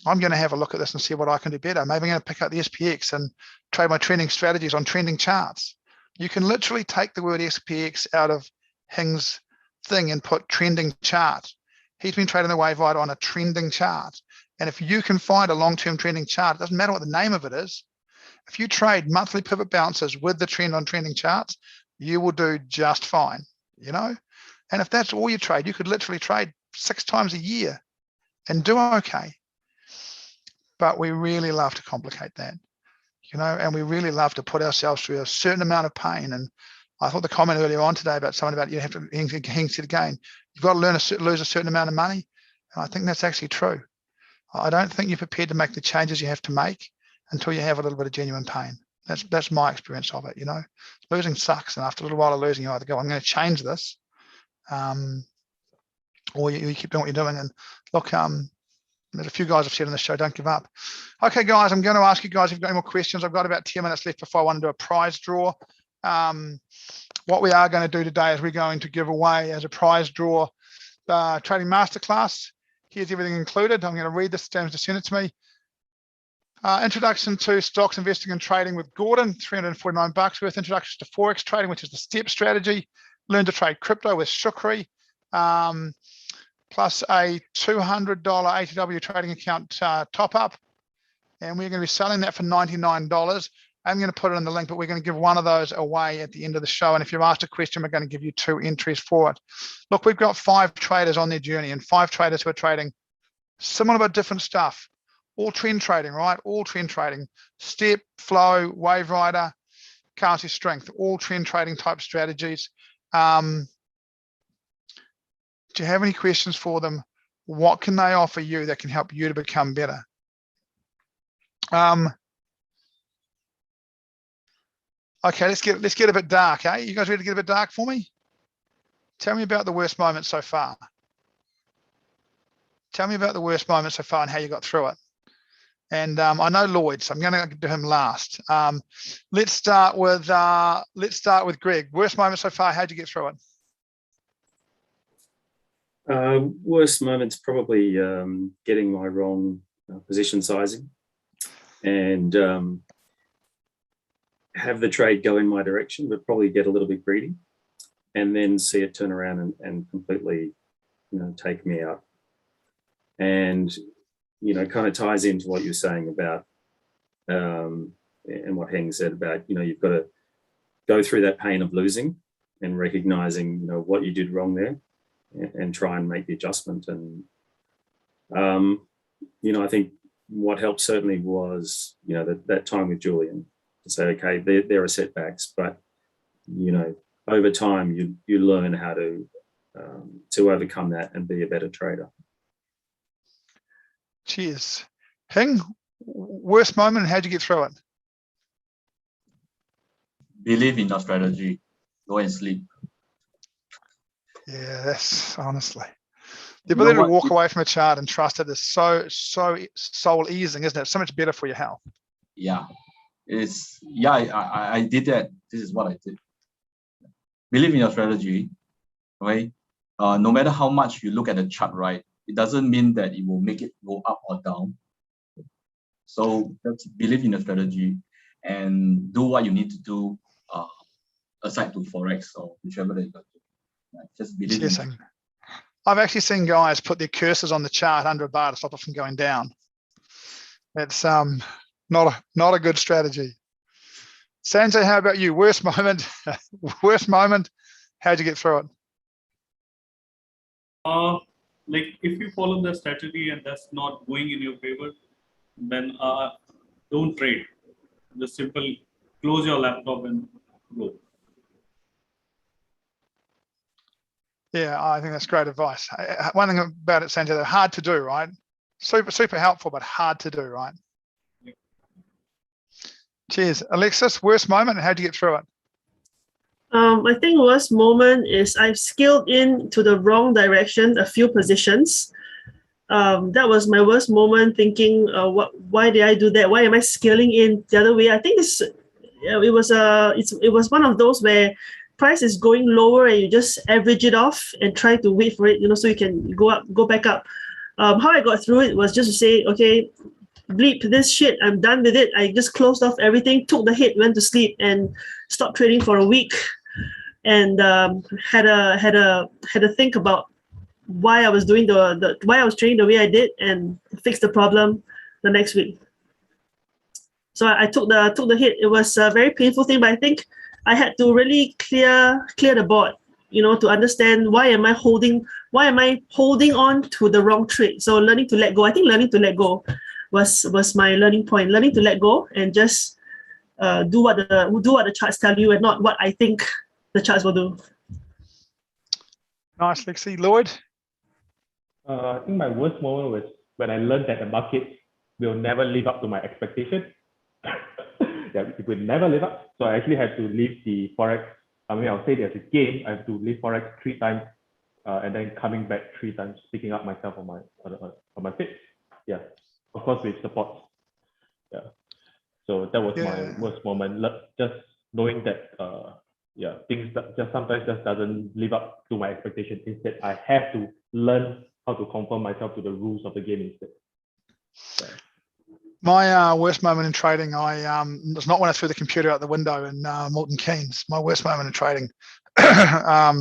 I'm going to have a look at this and see what I can do better. Maybe I'm going to pick up the SPX and trade my trending strategies on trending charts. You can literally take the word SPX out of Hing's thing and put trending chart. He's been trading the wave rider on a trending chart. And if you can find a long-term trending chart, it doesn't matter what the name of it is. If you trade monthly pivot bounces with the trend on trending charts, you will do just fine, And if that's all you trade, you could literally trade 6 times a year and do okay. But we really love to complicate that, and we really love to put ourselves through a certain amount of pain. And I thought the comment earlier on today about someone about you have to, Hing said again, you've got to lose a certain amount of money. And I think that's actually true. I don't think you're prepared to make the changes you have to make until you have a little bit of genuine pain. That's my experience of it. Losing sucks, and after a little while of losing, you either go, I'm going to change this, or you keep doing what you're doing. And look, there's a few guys have said on the show, don't give up. Okay, guys, I'm going to ask you guys if you've got any more questions. I've got about 10 minutes left before I want to do a prize draw. What we are going to do today is we're going to give away as a prize draw trading masterclass. Here's everything included. I'm going to read this. James just sent it to me. Introduction to stocks, investing and trading with Gordon, $349 worth. Introduction to Forex trading, which is the step strategy. Learn to trade crypto with Shukri, plus a $200 ATW trading account top up. And we're going to be selling that for $99. I'm going to put it in the link, but we're going to give one of those away at the end of the show. And if you've asked a question, we're going to give you 2 entries for it. Look, we've got 5 traders on their journey and 5 traders who are trading similar but different stuff. All trend trading, right? All trend trading. Step, flow, wave rider, currency strength, all trend trading type strategies. Do you have any questions for them? What can they offer you that can help you to become better? Okay, let's get a bit dark, eh? You guys ready to get a bit dark for me? Tell me about the worst moment so far. Tell me about the worst moment so far and how you got through it. And I know Lloyd, so I'm going to do him last. Let's start with Greg. Worst moment so far. How'd you get through it? Worst moment's probably getting my wrong position sizing and have the trade go in my direction, but probably get a little bit greedy and then see it turn around and completely, take me out. And, kind of ties into what you're saying about, and what Heng said about, you've got to go through that pain of losing and recognizing, what you did wrong there and try and make the adjustment. And, I think what helped certainly was, that time with Julian to say, okay, there are setbacks, but, over time you learn how to overcome that and be a better trader. Cheers. Heng, worst moment and how'd you get through it? Believe in your strategy. Go and sleep. Yeah, that's honestly. The ability to walk away from a chart and trust it is so soul easing, isn't it? So much better for your health. Yeah. I did that. This is what I did. Believe in your strategy, right? No matter how much you look at the chart, right? It doesn't mean that it will make it go up or down. So just believe in the strategy and do what you need to do aside to Forex or whichever they got to. Right? Just believe in it. I've actually seen guys put their cursors on the chart under a bar to stop it from going down. It's not a good strategy. Sanjay, how about you? Worst moment? Worst moment? How'd you get through it? Like if you follow the strategy and that's not going in your favor, then don't trade. Just simple close your laptop and go. Yeah, I think that's great advice. One thing about it, Sanjay, they're hard to do, right? Super helpful, but hard to do, right? Yeah. Cheers. Alexis, worst moment and how'd you get through it? I think worst moment is I've scaled into the wrong direction a few positions. That was my worst moment, thinking, why did I do that? Why am I scaling in the other way? I think it was one of those where price is going lower and you just average it off and try to wait for it, so you can go back up. How I got through it was just to say, okay, bleep this shit, I'm done with it. I just closed off everything, took the hit, went to sleep, and stopped trading for a week. And had a think about why I was doing why I was trading the way I did, and fix the problem the next week. So I took the hit. It was a very painful thing, but I think I had to really clear the board, to understand why am I holding on to the wrong trade. So learning to let go. I think learning to let go was my learning point. Learning to let go and just do what the charts tell you and not what I think the charts will do. Nice, Lexi. Lloyd? I think my worst moment was when I learned that the market will never live up to my expectation. It will never live up. So I actually had to leave the Forex. I'll say there's a game. I have to leave Forex 3 times and then coming back 3 times, picking up myself on my feet. Yeah, of course with support. Yeah. So that was my worst moment. Just knowing that things that just sometimes just doesn't live up to my expectation. Instead, I have to learn how to conform myself to the rules of the game instead. Yeah. My worst moment in trading, was not when I threw the computer out the window in Milton Keynes. My worst moment in trading, I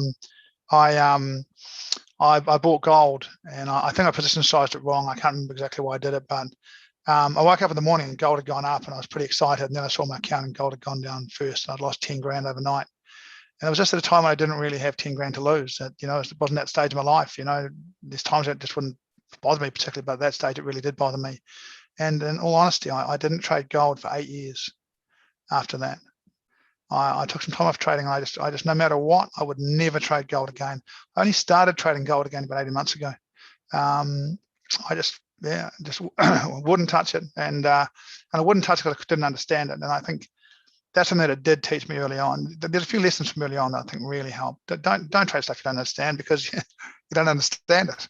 bought gold, and I think I position sized it wrong. I can't remember exactly why I did it, but I woke up in the morning and gold had gone up, and I was pretty excited. And then I saw my account and gold had gone down first, and I'd lost 10 grand overnight. And it was just at a time when I didn't really have 10 grand to lose. It wasn't that stage of my life. There's times that just wouldn't bother me particularly, but at that stage it really did bother me. And in all honesty, I didn't trade gold for 8 years after that. I took some time off trading. I just, no matter what, I would never trade gold again. I only started trading gold again about 18 months ago. I just wouldn't touch it. And I wouldn't touch it because I didn't understand it. And I think that's something that it did teach me early on. There's a few lessons from early on that I think really helped. Don't trade stuff you don't understand, because you don't understand it.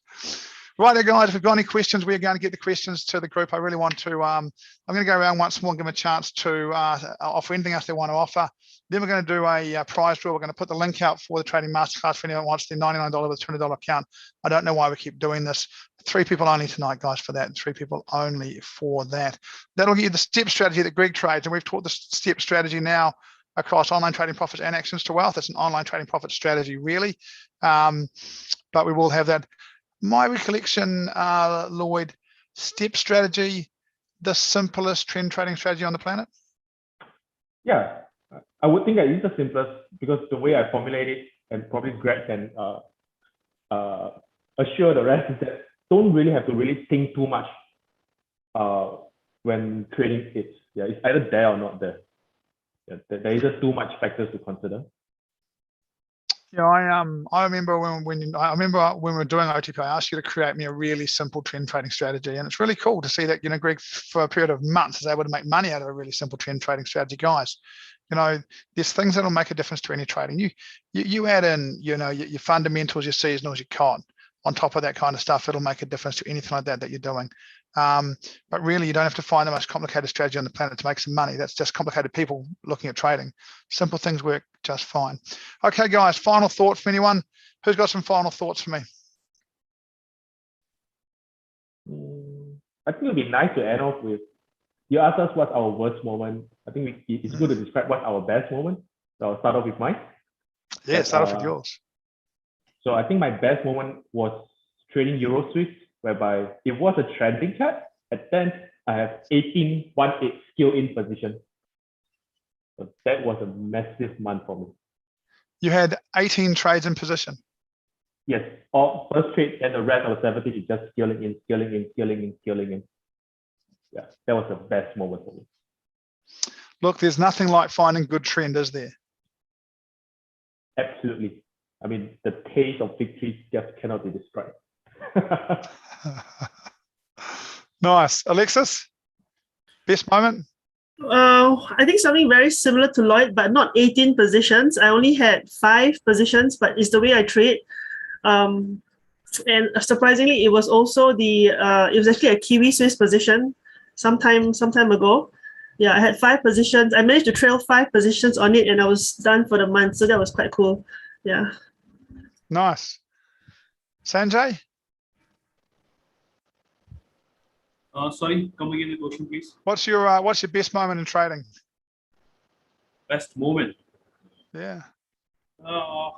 Right, guys, if we've got any questions, we're going to get the questions to the group. I really want to, I'm going to go around once more and give them a chance to offer anything else they want to offer. Then we're going to do a prize draw. We're going to put the link out for the trading masterclass for anyone who wants the $99 with $20 account. I don't know why we keep doing this. 3 people only tonight, guys, for that. 3 people only for that. That'll get you the step strategy that Greg trades. And we've taught the step strategy now across online trading profits and actions to wealth. It's an online trading profit strategy, really. But we will have that. My recollection, Lloyd, step strategy, the simplest trend trading strategy on the planet? Yeah, I would think that it's the simplest, because the way I formulate it, and probably Greg can assure the rest, is that don't really have to really think too much when trading it. Yeah, it's either there or not there. Yeah, there is just too much factors to consider. Yeah, I remember when we were doing OTP, I asked you to create me a really simple trend trading strategy, and it's really cool to see that Greg, for a period of months, is able to make money out of a really simple trend trading strategy. Guys, there's things that'll make a difference to any trading. You add in your fundamentals, your seasonals, your cotton on top of that kind of stuff. It'll make a difference to anything like that you're doing. But really, you don't have to find the most complicated strategy on the planet to make some money. That's just complicated people looking at trading. Simple things work just fine. Okay, guys, final thought from anyone? Who's got some final thoughts for me? I think it'd be nice to end off with, you asked us what's our worst moment. I think it's good to describe what's our best moment. So I'll start off with mine. Yeah, start off with yours. So I think my best moment was trading Euro Swiss, whereby it was a trending chart. At 10, I have 18.18 skill in position. So that was a massive month for me. You had 18 trades in position? Yes, all first trade, and the rest of the 70 is just scaling in, scaling in, scaling in, scaling in. Yeah, that was the best moment for me. Look, there's nothing like finding good trend, is there? Absolutely. I mean, the taste of victory just cannot be described. Nice. Alexis, best moment? I think something very similar to Lloyd, but not 18 positions. I only had 5 positions, but it's the way I trade. And surprisingly, it was also it was actually a Kiwi Swiss position some time ago. Yeah, I had 5 positions. I managed to trail 5 positions on it, and I was done for the month. So that was quite cool. Yeah. Nice. Sanjay? Sorry, come again the question, please. What's your best moment in trading? Best moment? Yeah. I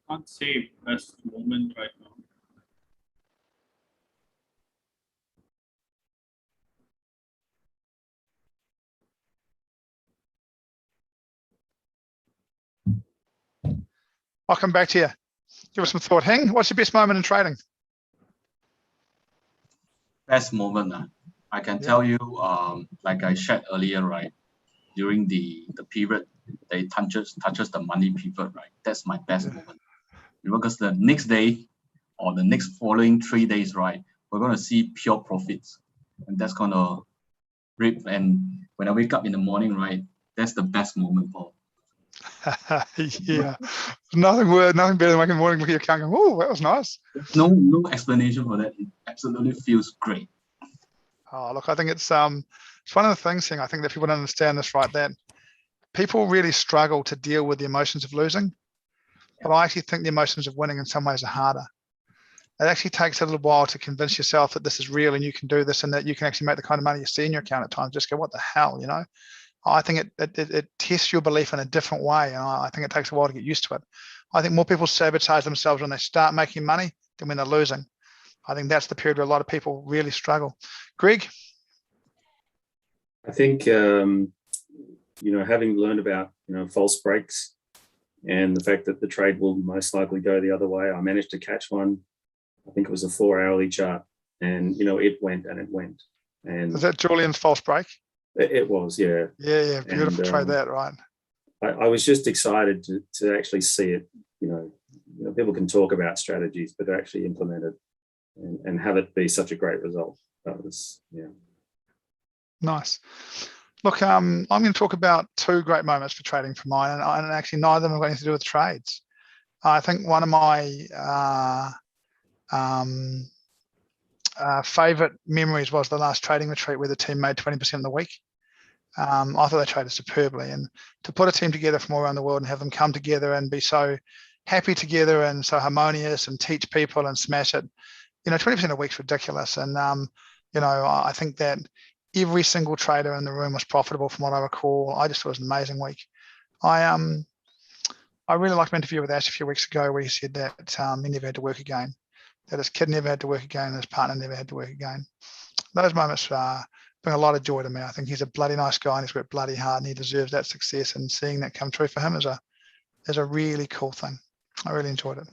can't say best moment right now. I'll come back to you. Give us some thought. Hing, what's your best moment in trading? Best moment, I can tell you, like I shared earlier, right? During the period that it touches the money pivot, right? That's my best moment. Because the next day or the next following 3 days, right, we're gonna see pure profits, and that's gonna rip. And when I wake up in the morning, right, that's the best moment, Paul. Yeah, nothing better than waking the morning, look at your account and go, oh, that was nice. No explanation for that. It absolutely feels great. Oh, look, I think it's one of the things, I think that people don't understand this, right, that people really struggle to deal with the emotions of losing, but I actually think the emotions of winning in some ways are harder. it actually takes a little while to convince yourself that this is real and you can do this and that you can actually make the kind of money you see in your account at times. Just go, what the hell, you know? I think it tests your belief in a different way. And I think it takes a while to get used to it. I think more people sabotage themselves when they start making money than when they're losing. I think that's the period where a lot of people really struggle. Greg? I think, having learned about, false breaks and the fact that the trade will most likely go the other way, I managed to catch one. I think it was a 4-hourly chart, and, it went and it went. And is that Julian's false break? It was, yeah. Yeah, beautiful trade that, right? I was just excited to actually see it. People can talk about strategies, but to actually implement it and have it be such a great result. That was, yeah. Nice. Look, I'm going to talk about 2 great moments for trading for mine, and actually neither of them have got anything to do with trades. I think one of my favorite memories was the last trading retreat where the team made 20% in the week. I thought they traded superbly, and to put a team together from all around the world and have them come together and be so happy together and so harmonious and teach people and smash it, 20% a week's ridiculous. And I think that every single trader in the room was profitable from what I recall. I just thought it was an amazing week. I really liked my interview with Ash a few weeks ago where he said that he never had to work again, that his kid never had to work again, and his partner never had to work again. Those moments bring a lot of joy to me. I think he's a bloody nice guy and he's worked bloody hard and he deserves that success, and seeing that come true for him is a really cool thing. I really enjoyed it.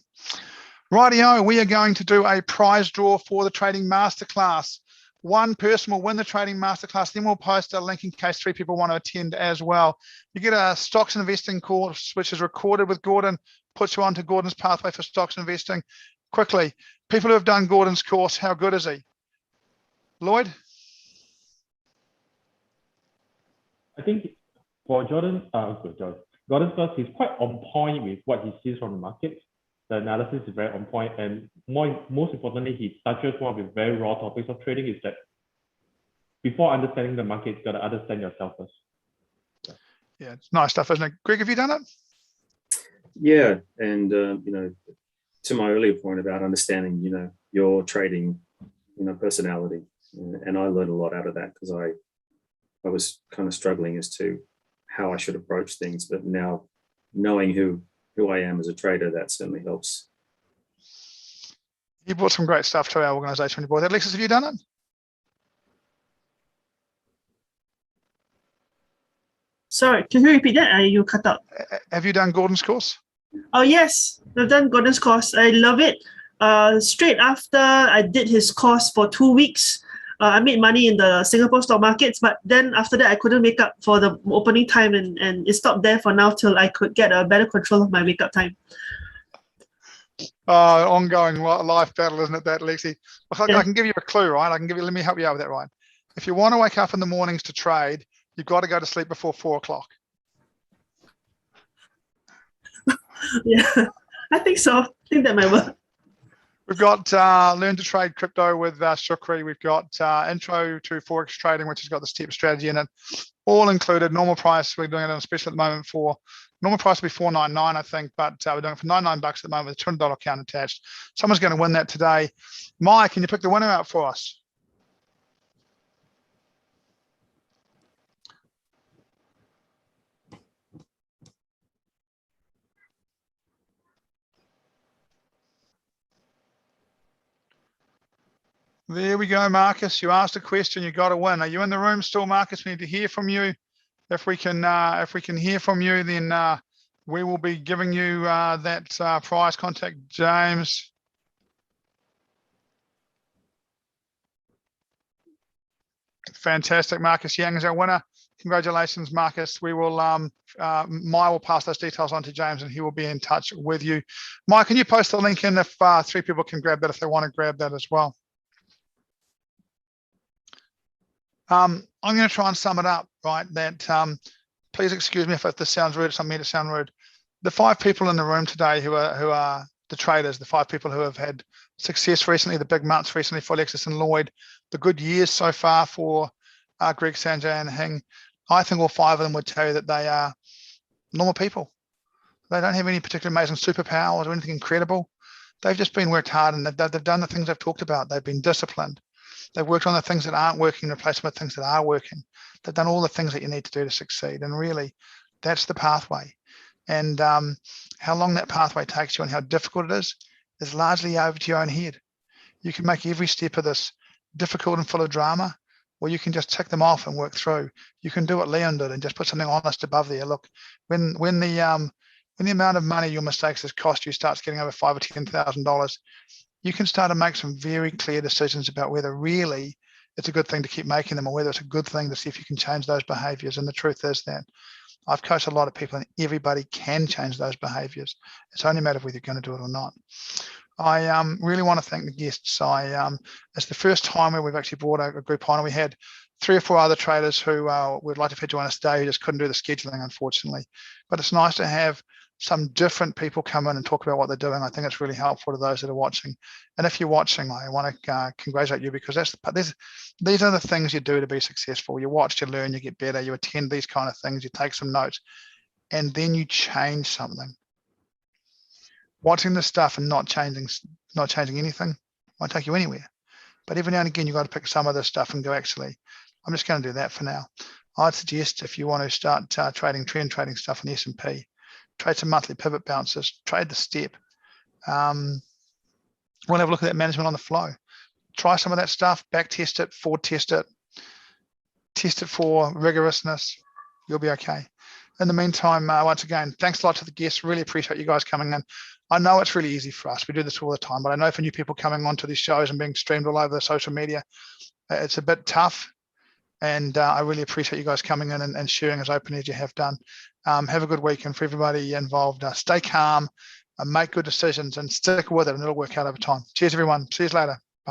Rightio, we are going to do a prize draw for the Trading Masterclass. One person will win the Trading Masterclass. Then we'll post a link in case 3 people want to attend as well. You get a stocks investing course, which is recorded with Gordon, puts you onto Gordon's pathway for stocks investing. Quickly, people who have done Gordon's course, how good is he? Lloyd? I think for Gordon's course, he's quite on point with what he sees from the market. The analysis is very on point, and most importantly, he touches one of the very raw topics of trading, is that before understanding the market, you've got to understand yourself first. Yeah, it's nice stuff, isn't it? Greg, have you done it? Yeah, and to my earlier point about understanding, your trading, personality, and I learned a lot out of that because I was kind of struggling as to how I should approach things, but now knowing who I am as a trader, that certainly helps. You brought some great stuff to our organisation when you brought that. Alexis, have you done it? Sorry, can you repeat that? You cut out. Have you done Gordon's course? Oh, yes. I've done Gordon's course. I love it. Straight after I did his course for 2 weeks, I made money in the Singapore stock markets, but then after that, I couldn't make up for the opening time, and it stopped there for now till I could get a better control of my wake up time. Ongoing life battle, isn't it, that, Lexi? Yeah. I can give you a clue, right? Let me help you out with that, right? If you want to wake up in the mornings to trade, you've got to go to sleep before 4 o'clock. Yeah, I think so. I think that might work. We've got Learn to Trade Crypto with Shukri. We've got Intro to Forex Trading, which has got the step strategy in it. All included. Normal price, we're doing it on a special at the moment for, normal price will be $4.99, I think, but we're doing it for $99 at the moment with a $200 account attached. Someone's going to win that today. Mike, can you pick the winner out for us? There we go, Marcus. You asked a question, you got to win. Are you in the room still, Marcus? We need to hear from you. If we can hear from you, then we will be giving you that prize. Contact James. Fantastic, Marcus Young is our winner. Congratulations, Marcus. We will Maya will pass those details on to James, and he will be in touch with you. Mike, can you post the link in if 3 people can grab that if they want to grab that as well? I'm going to try and sum it up, right? That please excuse me if this sounds rude. It's not meant to sound rude. The 5 people in the room today who are the traders, the 5 people who have had success recently, the big months recently for Alexis and Lloyd, the good years so far for Greg, Sanjay, and Hing. I think all 5 of them would tell you that they are normal people. They don't have any particular amazing superpowers or anything incredible. They've just been worked hard, and they've done the things I've talked about. They've been disciplined. They've worked on the things that aren't working, replaced them with things that are working. They've done all the things that you need to do to succeed. And really, that's the pathway. And how long that pathway takes you and how difficult it is largely over to your own head. You can make every step of this difficult and full of drama, or you can just tick them off and work through. You can do what Leon did and just put something honest above there. Look, when the amount of money your mistakes has cost you starts getting over $5,000 or $10,000, you can start to make some very clear decisions about whether really it's a good thing to keep making them, or whether it's a good thing to see if you can change those behaviors. And the truth is that I've coached a lot of people, and everybody can change those behaviors. It's only a matter of whether you're going to do it or not. I really want to thank the guests. It's the first time where we've actually brought a group on, and we had 3 or 4 other traders who would like to have joined us today who just couldn't do the scheduling, unfortunately. But it's nice to have some different people come in and talk about what they're doing. I think it's really helpful to those that are watching. And if you're watching, I want to congratulate you, because these are the things you do to be successful. You watch, you learn, you get better, you attend these kind of things, you take some notes, and then you change something. Watching this stuff and not changing anything won't take you anywhere. But every now and again, you've got to pick some of this stuff and go, actually, I'm just going to do that for now. I'd suggest if you want to start trend trading stuff in the S&P, trade some monthly pivot bounces, trade the step. We'll have a look at that management on the flow. Try some of that stuff, back test it, forward test it for rigorousness. You'll be okay. In the meantime, once again, thanks a lot to the guests. Really appreciate you guys coming in. I know it's really easy for us. We do this all the time, but I know for new people coming onto these shows and being streamed all over the social media, it's a bit tough. And I really appreciate you guys coming in and sharing as openly as you have done. Have a good week, and for everybody involved, stay calm, make good decisions, and stick with it, and it'll work out over time. Cheers, everyone. See you later.